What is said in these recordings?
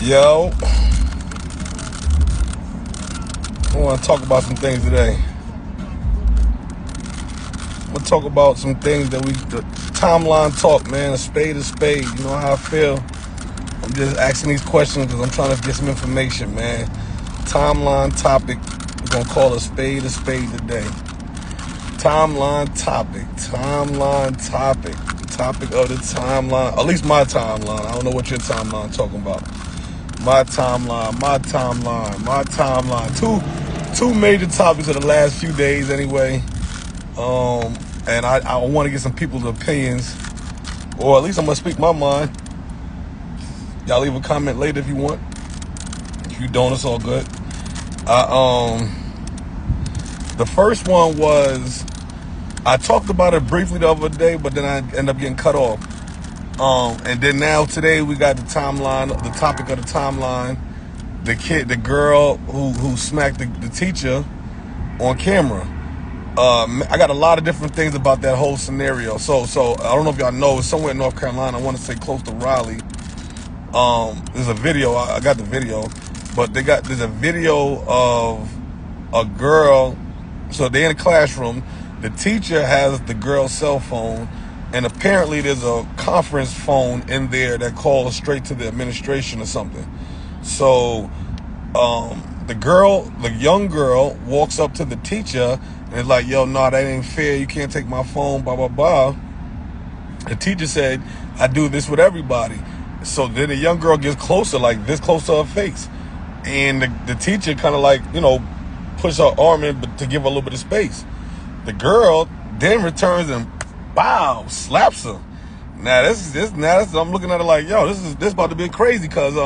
Yo, I want to talk about some things today. I'm going to talk about some things that the timeline talk, man. A spade is spade. You know how I feel. I'm just asking these questions because I'm trying to get some information, man. Timeline topic. We're going to call a spade today. Timeline topic. The topic of the timeline. At least my timeline. I don't know what your timeline talking about. My timeline. Two major topics of the last few days anyway. And I want to get some people's opinions, or at least I'm going to speak my mind. Y'all leave a comment later if you want. If you don't, it's all good. The first one was, I talked about it briefly the other day, but then I ended up getting cut off. And then now today we got the timeline, the topic of the timeline, the girl who smacked the teacher on camera. I got a lot of different things about that whole scenario. So I don't know if y'all know, it's somewhere in North Carolina. I want to say close to Raleigh. There's a video. I got the video, but there's a video of a girl. So they're in a classroom. The teacher has the girl's cell phone, and apparently there's a conference phone in there that calls straight to the administration or something. So the young girl walks up to the teacher and is like, yo, no, that ain't fair. You can't take my phone, blah, blah, blah. The teacher said, I do this with everybody. So then the young girl gets closer, like this close to her face. And the teacher kind of like, push her arm in to give her a little bit of space. The girl then returns and bow, slaps her. Now I'm looking at it like, yo, this about to be crazy, cause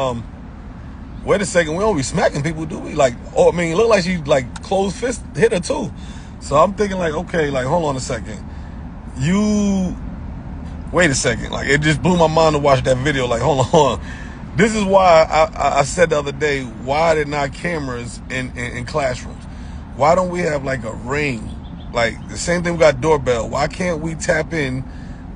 wait a second, we don't be smacking people, do we? Like, it looked like she like closed fist hit her too. So I'm thinking like, okay, like hold on a second. Wait a second, like it just blew my mind to watch that video. Like, hold on. This is why I said the other day, why are there not cameras in classrooms? Why don't we have like a ring? Like the same thing, we got doorbell. Why can't we tap in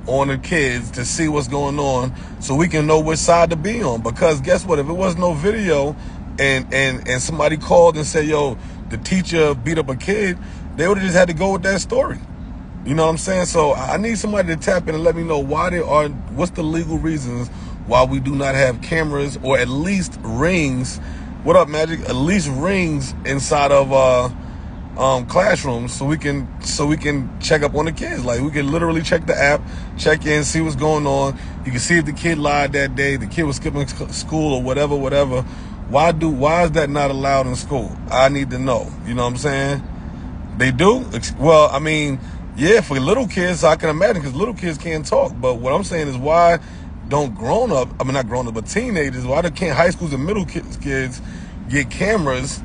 on the kids to see what's going on so we can know which side to be on? Because guess what? If it was no video and somebody called and said, yo, the teacher beat up a kid, they would have just had to go with that story. You know what I'm saying? So I need somebody to tap in and let me know what's the legal reasons why we do not have cameras, or at least rings. What up, Magic? At least rings inside of classrooms so we can check up on the kids. Like we can literally check the app, check in, see what's going on. You can see if the kid lied that day, the kid was skipping school or whatever. Why is that not allowed in school? I need to know. You know what I'm saying? They do? Well, yeah, for little kids, I can imagine, because little kids can't talk. But what I'm saying is, why don't not grown up, but teenagers, why can't high schools and middle kids get cameras,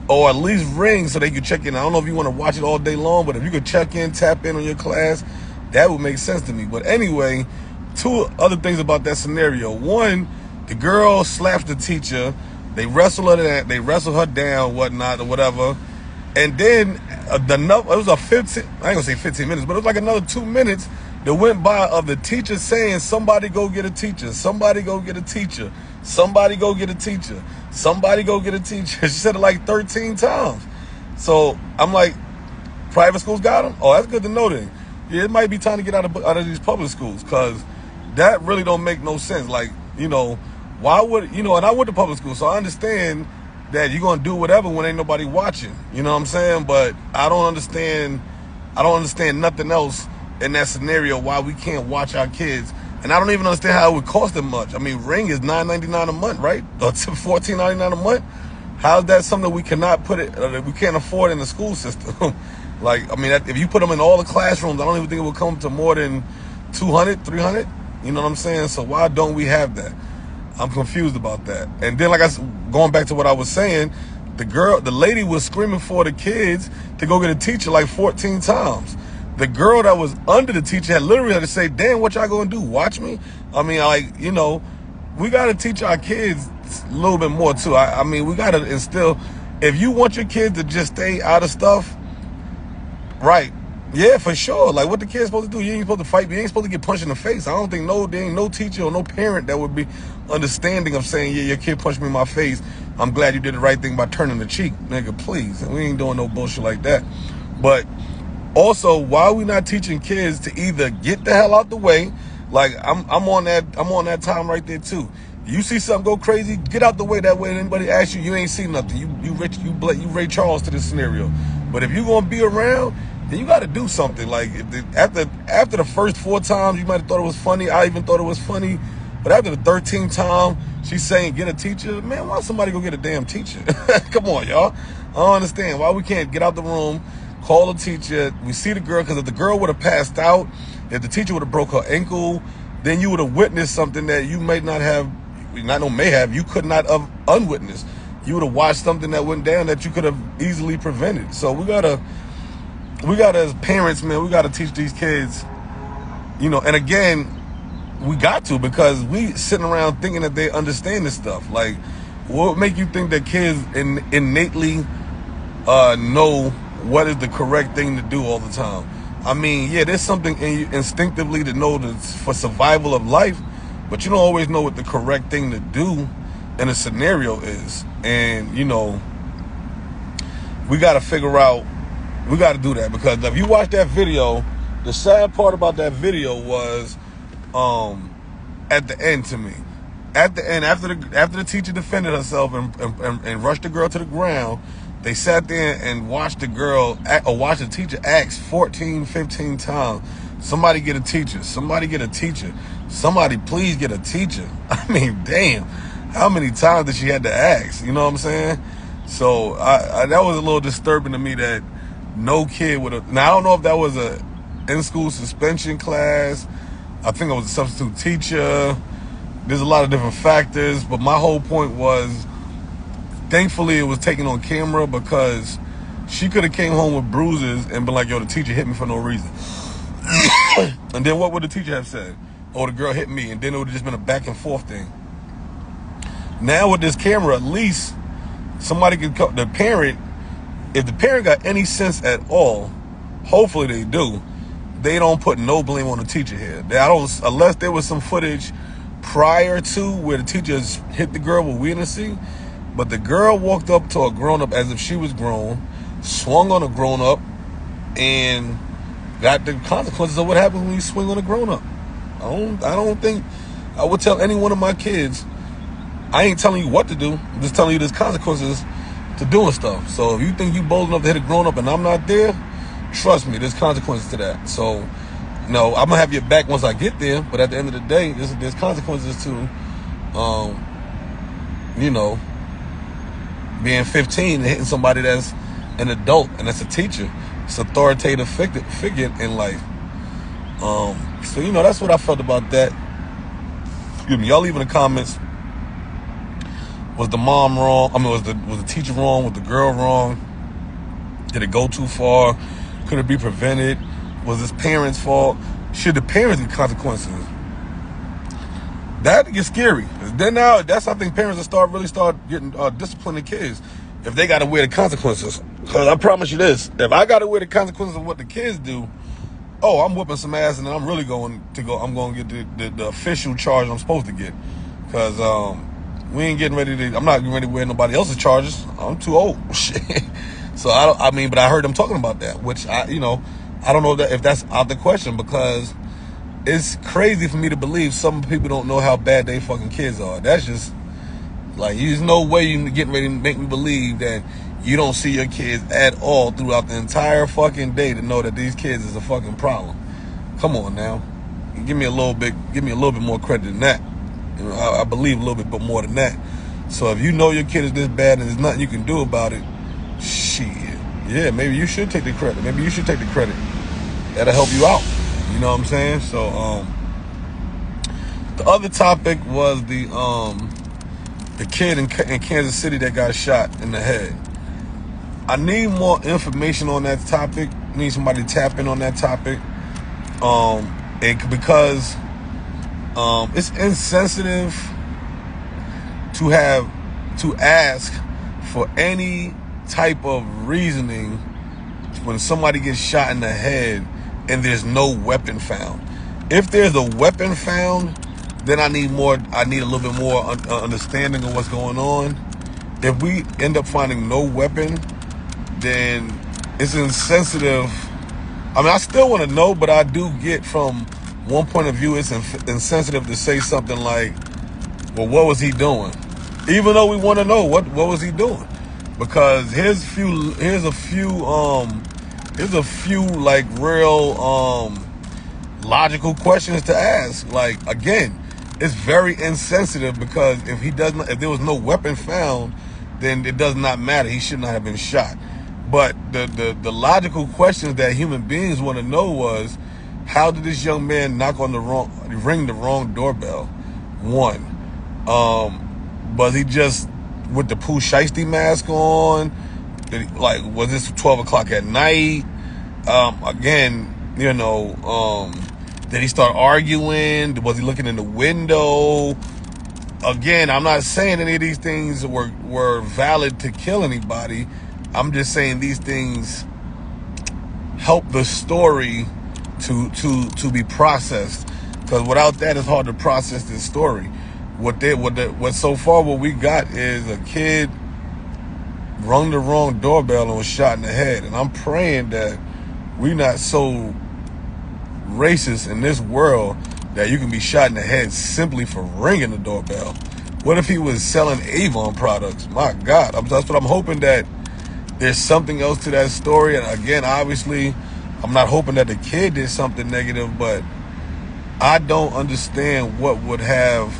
or at least rings, so they could check in? I don't know if you want to watch it all day long, but if you could check in, tap in on your class, that would make sense to me. But anyway, two other things about that scenario. One, the girl slaps the teacher. They wrestle her down, whatnot, or whatever. And then it was I ain't gonna say 15 minutes, but it was like another 2 minutes that went by of the teacher saying, somebody go get a teacher, somebody go get a teacher, somebody go get a teacher, somebody go get a teacher. She said it like 13 times. So I'm like, private schools got them? Oh, that's good to know then. Yeah, it might be time to get out of these public schools, because that really don't make no sense. Like, why would, and I went to public school, so I understand that you're going to do whatever when ain't nobody watching. You know what I'm saying? But I don't understand nothing else in that scenario, why we can't watch our kids. And I don't even understand how it would cost them much. Ring is $9.99 a month, right? Or $14.99 a month. How's that something we cannot we can't afford in the school system? If you put them in all the classrooms, I don't even think it would come to more than 200, 300. You know what I'm saying? So why don't we have that? I'm confused about that. And then, going back to what I was saying, the lady was screaming for the kids to go get a teacher like 14 times. The girl that was under the teacher had literally had to say, damn, what y'all gonna do? Watch me? We gotta teach our kids a little bit more too. We gotta instill, if you want your kids to just stay out of stuff, right, Yeah, for sure. Like, what the kid's supposed to do? You ain't supposed to fight. You ain't supposed to get punched in the face. I don't think there ain't no teacher or no parent that would be understanding of saying, yeah, your kid punched me in my face. I'm glad you did the right thing by turning the cheek. Nigga, please. We ain't doing no bullshit like that. But also, why are we not teaching kids to either get the hell out the way? Like, I'm on that time right there too. You see something go crazy, get out the way. That way anybody asks you, you ain't seen nothing. You Ray Charles to this scenario. But if you gonna be around, then you got to do something. Like, after the first 4 times, you might have thought it was funny. I even thought it was funny. But after the 13th time, she's saying, get a teacher. Man, why somebody go get a damn teacher? Come on, y'all. I don't understand why we can't get out the room, call a teacher. We see the girl, because if the girl would have passed out, if the teacher would have broke her ankle, then you would have witnessed something that you may not have, you could not have unwitnessed. You would have watched something that went down that you could have easily prevented. So we gotta as parents, man, we gotta teach these kids, and again, we got to, because we sitting around thinking that they understand this stuff. Like, what make you think that kids innately know what is the correct thing to do all the time? I mean, yeah, there's something in you instinctively to know that's for survival of life, but you don't always know what the correct thing to do in a scenario is. And, we got to figure out, we got to do that, because if you watch that video, the sad part about that video was at the end to me. At the end, after the teacher defended herself and rushed the girl to the ground, they sat there and watched the teacher ask 14, 15 times, somebody get a teacher, somebody get a teacher, somebody please get a teacher. I mean, damn, how many times did she had to ask? You know what I'm saying? So that was a little disturbing to me, that no kid would have. Now, I don't know if that was a in-school suspension class. I think it was a substitute teacher. There's a lot of different factors, but my whole point was, thankfully it was taken on camera, because she could have came home with bruises and been like, yo, the teacher hit me for no reason. And then what would the teacher have said? Oh, the girl hit me. And then it would have just been a back and forth thing. Now with this camera, at least somebody can come, the parent, if the parent got any sense at all, hopefully they do, they don't put no blame on the teacher here. Unless there was some footage prior to where the teacher hit the girl with we didn't see. But the girl walked up to a grown-up as if she was grown, swung on a grown-up, and got the consequences of what happens when you swing on a grown-up. I don't think I would tell any one of my kids, I ain't telling you what to do, I'm just telling you there's consequences to doing stuff. So if you think you bold enough to hit a grown-up and I'm not there, trust me, there's consequences to that. So, no, I'm going to have your back once I get there, but at the end of the day, there's consequences to, being 15 and hitting somebody that's an adult and that's a teacher. It's an authoritative figure in life. So, that's what I felt about that. Excuse me. Y'all leave in the comments. Was the mom wrong? I mean, was the teacher wrong? Was the girl wrong? Did it go too far? Could it be prevented? Was his parents' fault? Should the parents get consequences? That gets scary. Then now, that's, I think parents will really start getting disciplining kids if they got to wear the consequences. Because I promise you this, if I got to wear the consequences of what the kids do, I'm whooping some ass, and then I'm really going to get the official charge I'm supposed to get. Because I'm not getting ready to wear nobody else's charges. I'm too old. Shit. So but I heard them talking about that, which I don't know if that's out the question, because it's crazy for me to believe some people don't know how bad they fucking kids are. That's just, like, there's no way you getting ready to make me believe that you don't see your kids at all throughout the entire fucking day to know that these kids is a fucking problem. Come on now. Give me a little bit more credit than that. I believe a little bit more than that. So if you know your kid is this bad and there's nothing you can do about it, shit. Yeah, maybe you should take the credit. That'll help you out. You know what I'm saying? So, the other topic was the kid in Kansas City that got shot in the head. I need more information on that topic. I need somebody to tap in on that topic. Because it's insensitive to ask for any type of reasoning when somebody gets shot in the head and there's no weapon found. If there's a weapon found, then I need a little bit more understanding of what's going on. If we end up finding no weapon, then it's insensitive. I mean, I still want to know, but I do get from one point of view, it's insensitive to say something like, well, what was he doing? Even though we want to know what was he doing? Because here's a few like real logical questions to ask. Like, again, it's very insensitive because if there was no weapon found, then it does not matter. He should not have been shot. But the logical questions that human beings want to know was, how did this young man ring the wrong doorbell? One, was he just with the Pooh Shiesty mask on? Was this 12 o'clock at night? Again, did he start arguing? Was he looking in the window? Again, I'm not saying any of these things were valid to kill anybody. I'm just saying these things help the story to be processed. Because without that, it's hard to process this story. So far what we got is a kid rung the wrong doorbell and was shot in the head. And I'm praying that we're not so racist in this world that you can be shot in the head simply for ringing the doorbell. What if he was selling Avon products? My God, that's what I'm hoping, that there's something else to that story. And again, obviously, I'm not hoping that the kid did something negative, but I don't understand what would have.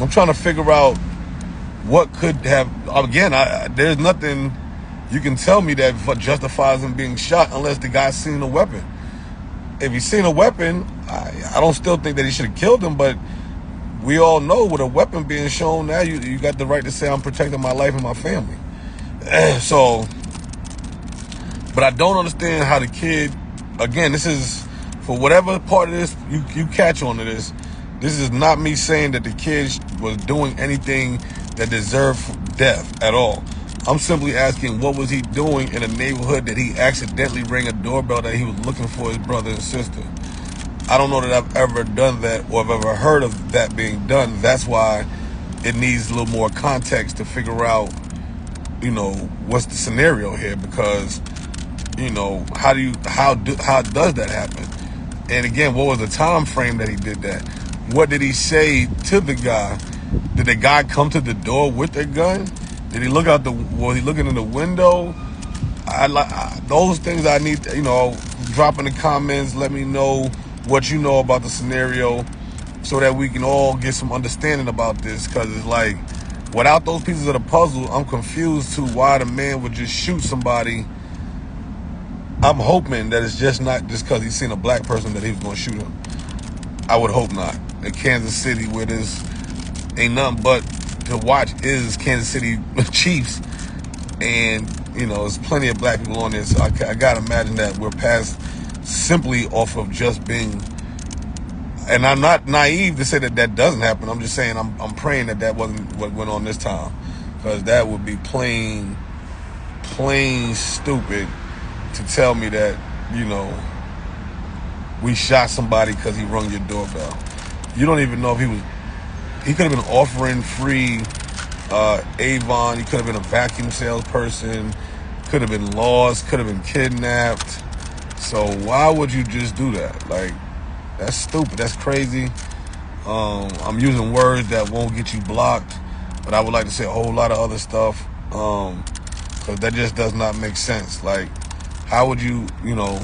I'm trying to figure out what could have. Again, there's nothing you can tell me that justifies him being shot unless the guy's seen a weapon. If he's seen a weapon, I don't still think that he should have killed him, but we all know with a weapon being shown now, you got the right to say, I'm protecting my life and my family. So, but I don't understand how the kid, again, this is, for whatever part of this you catch on to this is not me saying that the kid was doing anything that deserved death at all. I'm simply asking, what was he doing in a neighborhood that he accidentally rang a doorbell that he was looking for his brother and sister? I don't know that I've ever done that or I've ever heard of that being done. That's why it needs a little more context to figure out, what's the scenario here, because, how does that happen? And again, what was the time frame that he did that? What did he say to the guy? Did the guy come to the door with a gun? Did he look out was he looking in the window? Those things I need, drop in the comments. Let me know what you know about the scenario so that we can all get some understanding about this. Because it's like, without those pieces of the puzzle, I'm confused to why the man would just shoot somebody. I'm hoping that it's just not just because he's seen a black person that he was going to shoot him. I would hope not. In Kansas City, where there's ain't nothing but to watch is Kansas City Chiefs, and there's plenty of black people on this. So I gotta imagine that we're past simply off of just being. And I'm not naive to say that doesn't happen. I'm just saying I'm praying that wasn't what went on this time, because that would be plain stupid to tell me that we shot somebody because he rung your doorbell. You don't even know if he could have been offering free Avon. He could have been a vacuum salesperson, could have been lost, could have been kidnapped. So why would you just do that? Like, that's stupid. That's crazy. I'm using words that won't get you blocked, but I would like to say a whole lot of other stuff, because that just does not make sense. Like, how would you, and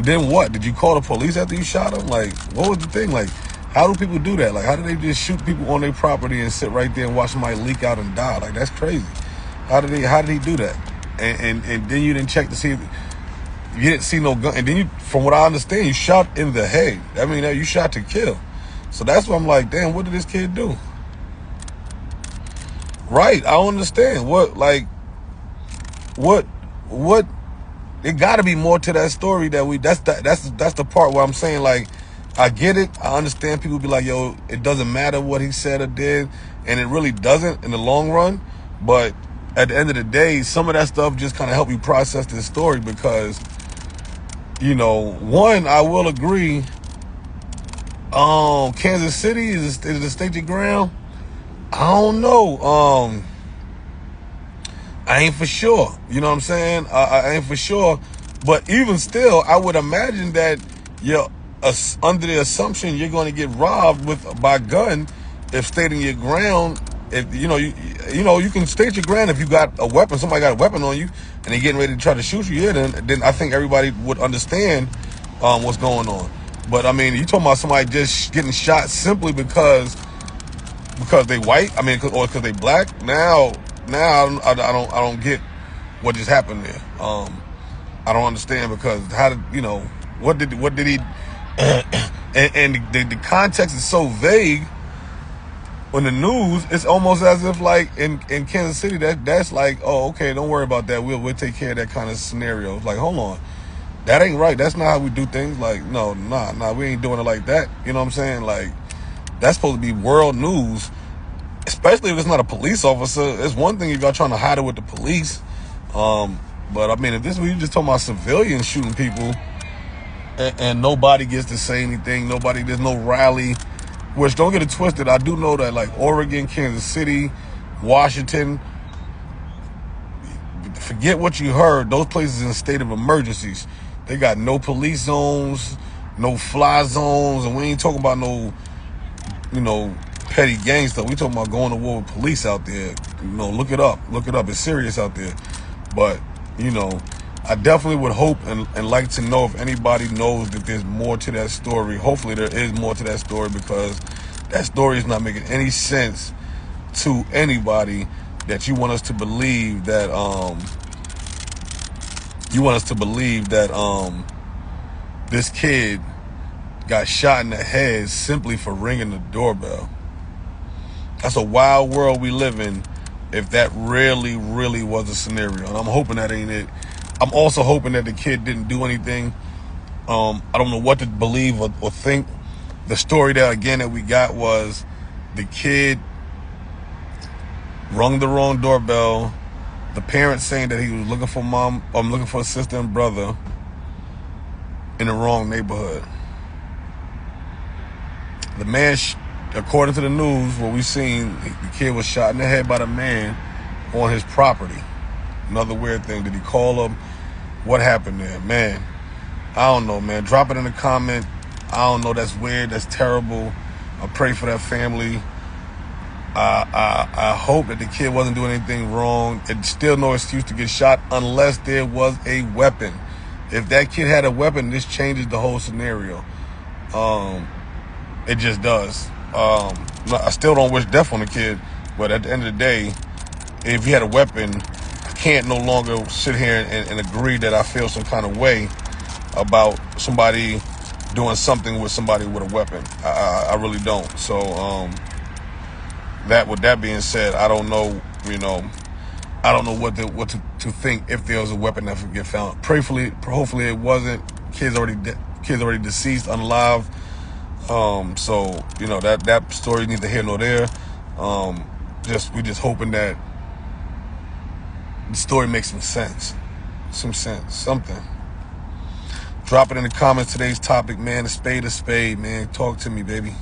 then what? Did you call the police after you shot him? Like, what was the thing? Like, how do people do that? Like, how do they just shoot people on their property and sit right there and watch somebody leak out and die? Like, that's crazy. How did he do that? And then you didn't check to see if you didn't see no gun. And then from what I understand, you shot in the head. I mean, you shot to kill. So that's why I'm like, damn, what did this kid do? Right, I don't understand. What it got to be more to that story that's the part where I'm saying, like, I get it. I understand people be like, it doesn't matter what he said or did, and it really doesn't in the long run. But at the end of the day, some of that stuff just kind of help you process this story because, one, I will agree. Kansas City is the state ground. I don't know. I ain't for sure. You know what I'm saying? I ain't for sure. But even still, I would imagine that you're under the assumption you're going to get robbed by gun if stating your ground. If you can state your ground if you got a weapon. Somebody got a weapon on you and they're getting ready to try to shoot you. Yeah, then I think everybody would understand what's going on. But I mean, you talking about somebody just getting shot simply because they white? I mean, or because they black? Now I don't get what just happened there. I don't understand because how did what did he? and the context is so vague. On the news, it's almost as if like in Kansas City that's like, oh, okay, don't worry about that. We'll take care of that kind of scenario. It's like, hold on. That ain't right. That's not how we do things. Like, no, we ain't doing it like that. You know what I'm saying? Like, that's supposed to be world news, especially if it's not a police officer. It's one thing if y'all trying to hide it with the police. But I mean, if this we just talking about civilians shooting people and nobody gets to say anything, there's no rally, which don't get it twisted. I do know that like Oregon, Kansas City, Washington, forget what you heard. Those places in a state of emergencies. They got no police zones, no fly zones, and we ain't talking about no, petty gang stuff. We talking about going to war with police out there. Look it up. It's serious out there. But, I definitely would hope and like to know if anybody knows that there's more to that story. Hopefully there is more to that story because that story is not making any sense to anybody that you want us to believe that this kid got shot in the head simply for ringing the doorbell. That's a wild world we live in if that really, really was a scenario. And I'm hoping that ain't it. I'm also hoping that the kid didn't do anything. I don't know what to believe or think. The story that we got was the kid rung the wrong doorbell. The parents saying that he was looking for looking for a sister and brother in the wrong neighborhood. The man, according to the news, what we seen, the kid was shot in the head by the man on his property. Another weird thing. Did he call him? What happened there? Man, I don't know, man. Drop it in the comment. I don't know. That's weird. That's terrible. I pray for that family. I hope that the kid wasn't doing anything wrong. It's still no excuse to get shot unless there was a weapon. If that kid had a weapon, this changes the whole scenario. It just does. I still don't wish death on the kid, but at the end of the day, if he had a weapon, I can't no longer sit here and agree that I feel some kind of way about somebody doing something with somebody with a weapon. I really don't. So, with that being said, I don't know, I don't know what to think if there was a weapon that could get found. Hopefully it wasn't. Kids already deceased, unalive. So, that story neither here nor there. We just hoping that the story makes some sense. Something. Drop it in the comments. Today's topic, man, a spade, man. Talk to me, baby.